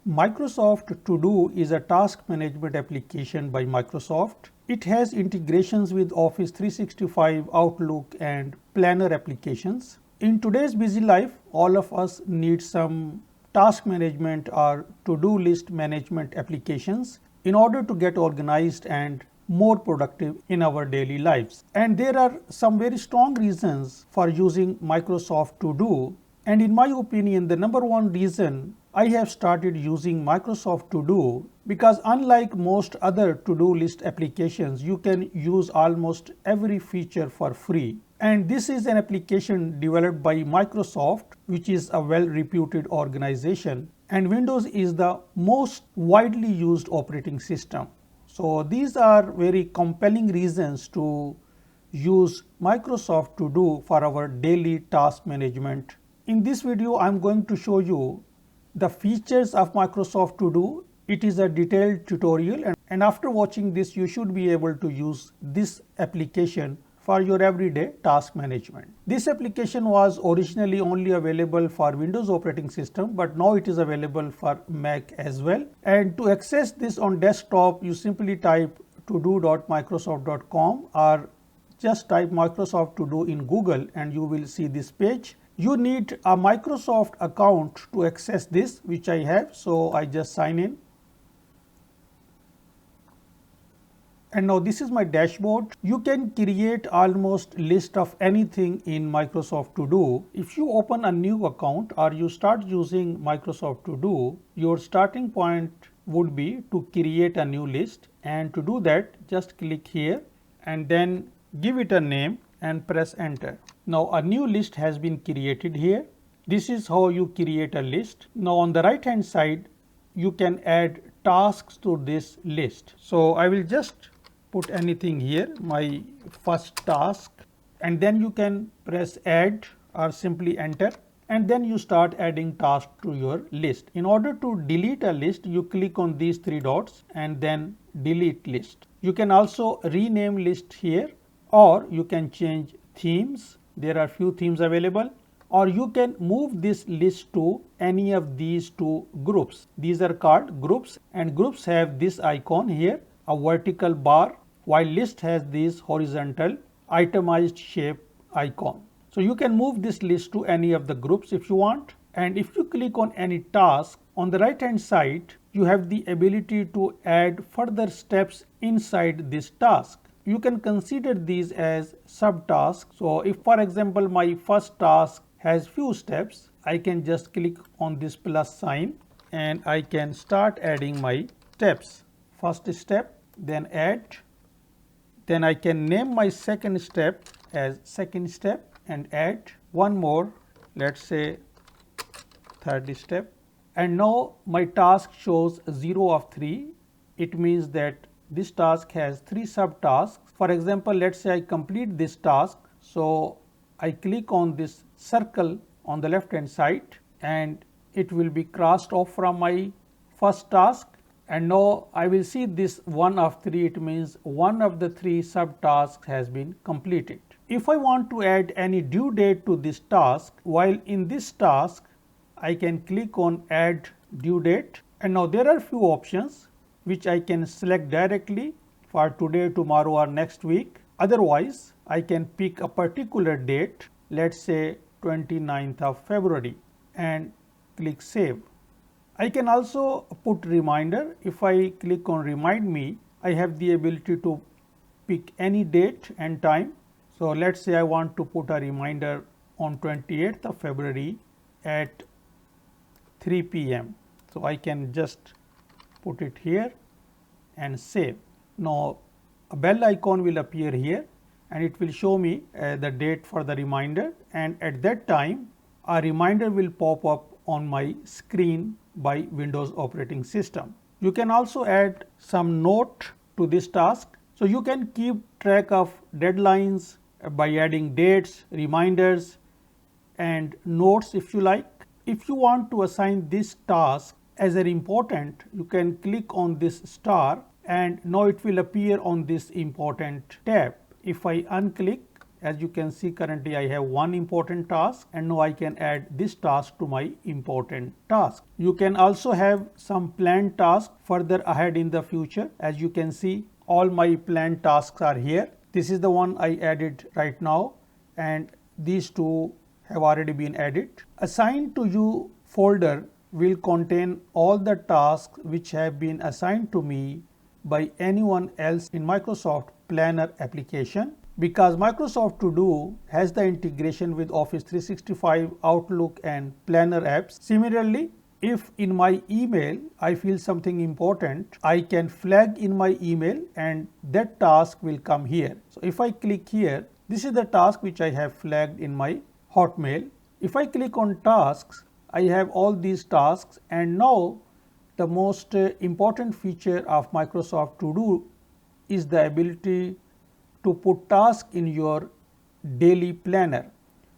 Microsoft To Do is a task management application by Microsoft. It has integrations with Office 365, Outlook, and Planner applications. In today's busy life, all of us need some task management or to-do list management applications in order to get organized and more productive in our daily lives. And there are some very strong reasons for using Microsoft To Do. And in my opinion, the number one reason I have started using Microsoft To Do, because unlike most other to-do list applications, you can use almost every feature for free. And this is an application developed by Microsoft, which is a well-reputed organization. And Windows is the most widely used operating system. So these are very compelling reasons to use Microsoft To Do for our daily task management. In this video, I am going to show you the features of Microsoft To Do. It is a detailed tutorial, and after watching this, you should be able to use this application for your everyday task management. This application was originally only available for Windows operating system, but now it is available for Mac as well. And to access this on desktop, you simply type todo.microsoft.com or just type Microsoft To Do in Google and you will see this page. You need a Microsoft account to access this, which I have, so I just sign in. And now this is my dashboard. You can create almost list of anything in Microsoft To Do. If you open a new account or you start using Microsoft To Do, your starting point would be to create a new list, and to do that just click here and then give it a name and press enter. Now a new list has been created here. This is how you create a list. Now on the right hand side, you can add tasks to this list. So I will just put anything here, my first task, and then you can press add or simply enter, and then you start adding tasks to your list. In order to delete a list, you click on these three dots and then delete list. You can also rename list here, or you can change themes. There are few themes available, or you can move this list to any of these two groups. These are called groups, and groups have this icon here, a vertical bar, while list has this horizontal itemized shape icon. So you can move this list to any of the groups if you want. And if you click on any task, on the right hand side, you have the ability to add further steps inside this task. You can consider these as subtasks. So if for example my first task has few steps, I can just click on this plus sign and I can start adding my steps. First step, then add, then I can name my second step as second step and add one more, let's say third step, and now my task shows 0 of 3. It means that this task has 3 subtasks. For example, let's say I complete this task, so I click on this circle on the left hand side and it will be crossed off from my first task, and now I will see this 1 of 3. It means one of the 3 subtasks has been completed. If I want to add any due date to this task, while in this task I can click on add due date, and now there are few options which I can select directly for today, tomorrow or next week. Otherwise, I can pick a particular date, let's say 29th of February, and click save. I can also put reminder. If I click on remind me, I have the ability to pick any date and time. So let's say I want to put a reminder on 28th of February at 3 p.m. So I can just put it here and save. Now a bell icon will appear here and it will show me the date for the reminder, and at that time a reminder will pop up on my screen by Windows operating system. You can also add some note to this task. So you can keep track of deadlines by adding dates, reminders and notes if you like. If you want to assign this task as an important, you can click on this star and now it will appear on this important tab. If I unclick, As you can see, currently I have one important task, and now I can add this task to my important task. You can also have some planned tasks further ahead in the future. As you can see, all my planned tasks are here. This is the one I added right now, and these two have already been added. Assigned to you folder will contain all the tasks which have been assigned to me by anyone else in Microsoft Planner application. Because Microsoft To Do has the integration with Office 365, Outlook and Planner apps. Similarly, if in my email I feel something important, I can flag in my email and that task will come here. So if I click here, this is the task which I have flagged in my Hotmail. If I click on tasks, I have all these tasks, and now the most important feature of Microsoft To Do is the ability to put tasks in your daily planner.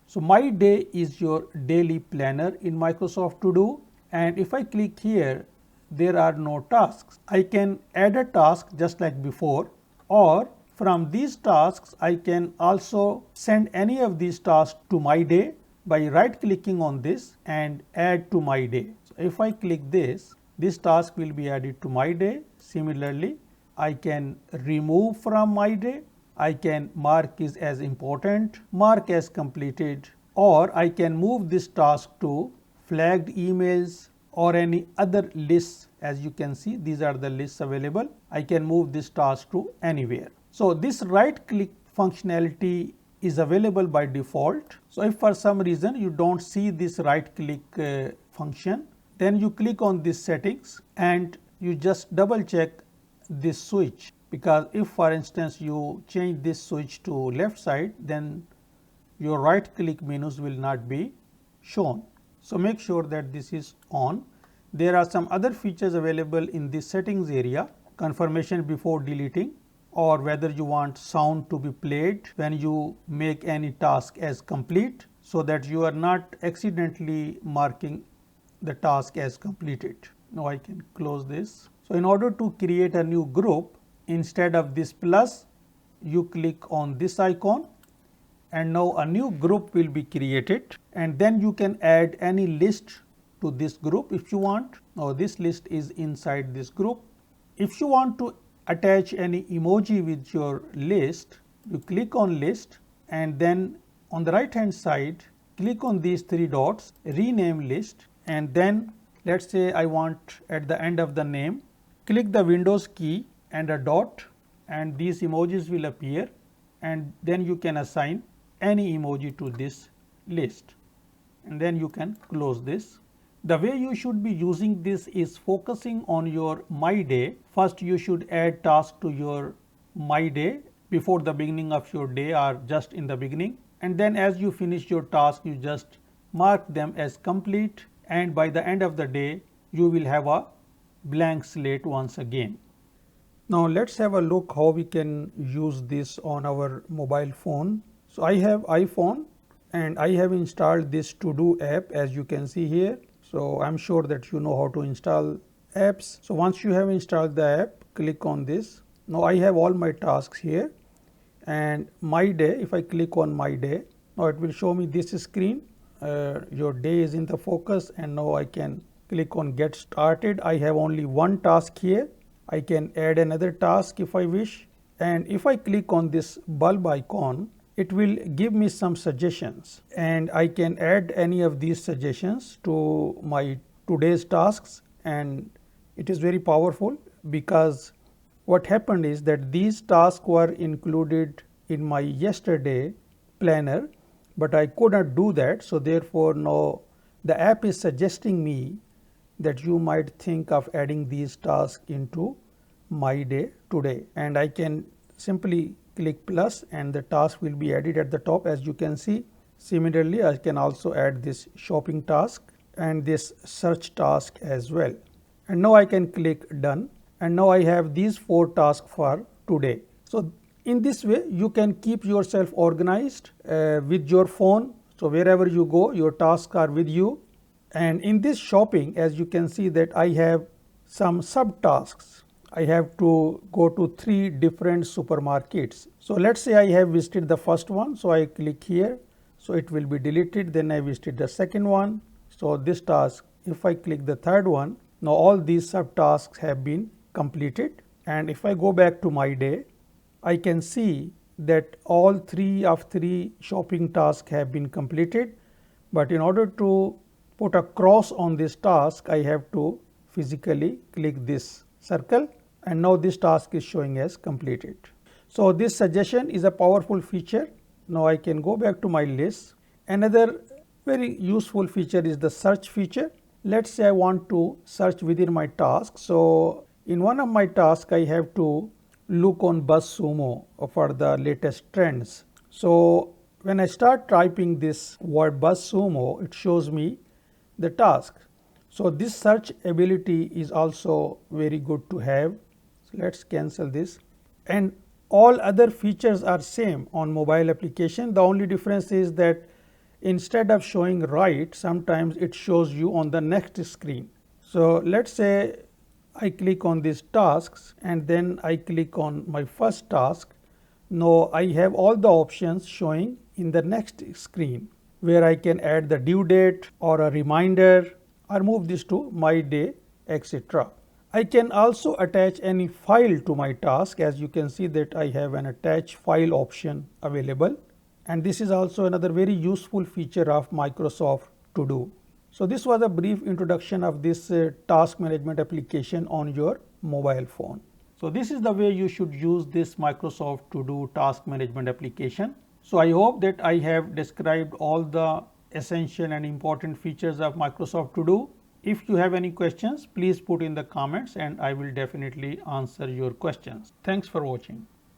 So my day is your daily planner in Microsoft To Do, and if I click here, there are no tasks. I can add a task just like before, or from these tasks I can also send any of these tasks to my day by right clicking on this and add to my day. So if I click this task will be added to my day. Similarly, I can remove from my day. I can mark it as important, mark as completed, or I can move this task to flagged emails or any other lists. As you can see, these are the lists available. I can move this task to anywhere. So this right click functionality is available by default. So if for some reason you don't see this right click function, then you click on this settings and you just double check this switch, because if for instance you change this switch to left side, then your right click menus will not be shown. So make sure that this is on. There are some other features available in this settings area: confirmation before deleting, or whether you want sound to be played when you make any task as complete, so that you are not accidentally marking the task as completed. Now I can close this. So in order to create a new group, instead of this plus, you click on this icon, and now a new group will be created, and then you can add any list to this group if you want. Now this list is inside this group. If you want to attach any emoji with your list, you click on list, and then on the right hand side click on these three dots, rename list, and then let's say I want at the end of the name, click the Windows key and a dot, and these emojis will appear, and then you can assign any emoji to this list, and then you can close this. The way you should be using this is focusing on your My Day. First you should add tasks to your My Day before the beginning of your day or just in the beginning, and then as you finish your task you just mark them as complete, and by the end of the day you will have a blank slate once again. Now let's have a look how we can use this on our mobile phone. So I have iPhone and I have installed this To Do app, as you can see here. So I'm sure that you know how to install apps. So once you have installed the app, click on this. Now I have all my tasks here, and My Day, if I click on My Day, now it will show me this screen. Your day is in the focus, and now I can click on Get Started. I have only one task here. I can add another task if I wish, and if I click on this bulb icon, it will give me some suggestions, and I can add any of these suggestions to my today's tasks. And it is very powerful, because what happened is that these tasks were included in my yesterday planner, but I could not do that. So therefore now the app is suggesting me that you might think of adding these tasks into My Day today, and I can simply click plus and the task will be added at the top, as you can see. Similarly, I can also add this shopping task and this search task as well, and now I can click done, and now I have these 4 tasks for today. So in this way you can keep yourself organized with your phone. So wherever you go, your tasks are with you. And in this shopping, as you can see that I have some subtasks. I have to go to 3 different supermarkets. So let's say I have visited the first one, so I click here, so it will be deleted. Then I visited the second one, so this task, if I click the third one, now all these subtasks have been completed. And if I go back to my day, I can see that all 3 of 3 shopping tasks have been completed. But in order to put a cross on this task, I have to physically click this circle, and now this task is showing as completed. So this suggestion is a powerful feature. Now I can go back to my list. Another very useful feature is the search feature. Let's say I want to search within my task. So in one of my tasks, I have to look on BuzzSumo for the latest trends. So when I start typing this word BuzzSumo, it shows me the task. So this search ability is also very good to have. So let's cancel this. And all other features are same on mobile application. The only difference is that instead of showing right, sometimes it shows you on the next screen. So let's say I click on these tasks and then I click on my first task. Now I have all the options showing in the next screen, where I can add the due date or a reminder or move this to my day, etc. I can also attach any file to my task. As you can see that I have an attach file option available, and this is also another very useful feature of Microsoft To Do. So this was a brief introduction of this task management application on your mobile phone. So this is the way you should use this Microsoft To Do task management application. So I hope that I have described all the essential and important features of Microsoft To Do. If you have any questions, please put in the comments and I will definitely answer your questions. Thanks for watching.